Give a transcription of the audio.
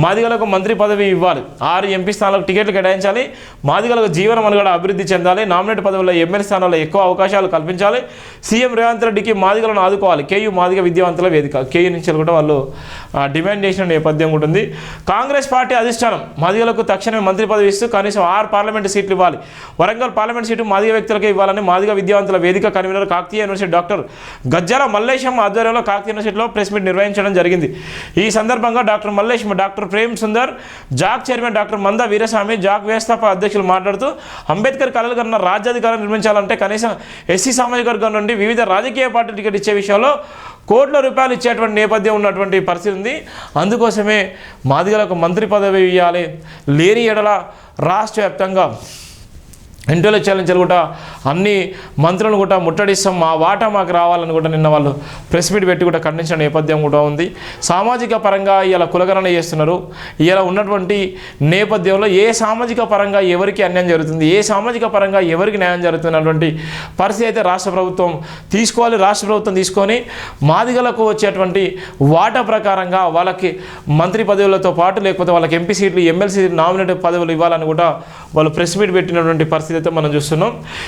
మాదిగలకు మంత్రి పదవి ఇవ్వాలి, 6 ఎంపీ స్థానాలకు టికెట్లు కేటాయించాలి, మాదిగలకు జీవన మనుగడ అభివృద్ధి చెందాలి, నామినేట్ పదవుల్లో ఎమ్మెల్యే స్థానాల్లో ఎక్కువ అవకాశాలు కల్పించాలి, సీఎం రేవంత్ రెడ్డికి మాదిగలను ఆదుకోవాలి, కేయూ మాదిగ విద్యావంతుల వేదిక కేయూ నుంచి కూడా వాళ్ళు డిమాండ్ చేసిన నేపథ్యం ఉంటుంది. కాంగ్రెస్ పార్టీ అధిష్టానం మాదిగలకు తక్షణమే మంత్రి పదవి ఇస్తూ కనీసం 6 పార్లమెంటు సీట్లు ఇవ్వాలి, వరంగల్ పార్లమెంట్ సీటు మాదిగ వ్యక్తులకే ఇవ్వాలని మాదిగ విద్యావంతుల వేదిక convener Kakatiya university doctor Gajjala Mallesham ఆధ్వర్యంలో కాకతీయ యూనివర్సిటీలో ప్రెస్ మీట్ నిర్వహించడం జరిగింది. ఈ సందర్భంగా doctor Mallesham, doctor Prem Sundar, JAC chairman doctor Manda Veeraswamy, Jack వ్యవస్థాపక అధ్యక్షులు మాట్లాడుతూ అంబేద్కర్ కలలు కన్నా రాజ్యాధికారం నిర్మించాలంటే కనీసం ఎస్సీ సామాజిక వర్గం నుండి వివిధ రాజకీయ పార్టీలు టికెట్ ఇచ్చే విషయంలో కోట్ల రూపాయలు ఇచ్చేటువంటి నేపథ్యం ఉన్నటువంటి పరిస్థితి ఉంది. అందుకోసమే మాదిగలకు మంత్రి పదవి ఇవ్వాలి, లేని ఎడల రాష్ట్ర వ్యాప్తంగా ఇంటర్లో ఛాలెంజ్లు కూడా అన్ని మంత్రులను కూడా ముట్టడిస్తాం, మా వాటా మాకు రావాలని కూడా నిన్న వాళ్ళు ప్రెస్ మీట్ పెట్టి కూడా ఖండించిన నేపథ్యం కూడా ఉంది. సామాజిక పరంగా ఇలా కులగణన చేస్తున్నారు. ఇలా ఉన్నటువంటి నేపథ్యంలో ఏ సామాజిక పరంగా ఎవరికి అన్యాయం జరుగుతుంది, ఏ సామాజిక పరంగా ఎవరికి న్యాయం జరుగుతున్నటువంటి పరిస్థితి అయితే రాష్ట్ర ప్రభుత్వం తీసుకోవాలి. రాష్ట్ర ప్రభుత్వం తీసుకొని మాదిగలకు వచ్చేటువంటి వాటా ప్రకారంగా వాళ్ళకి మంత్రి పదవులతో పాటు లేకపోతే వాళ్ళకి ఎంపీ సీట్లు, ఎమ్మెల్సీ నామినేటెడ్ పదవులు ఇవ్వాలని కూడా వాళ్ళు ప్రెస్ మీట్ పెట్టినటువంటి పరిస్థితి అయితే మనం చూస్తున్నాం.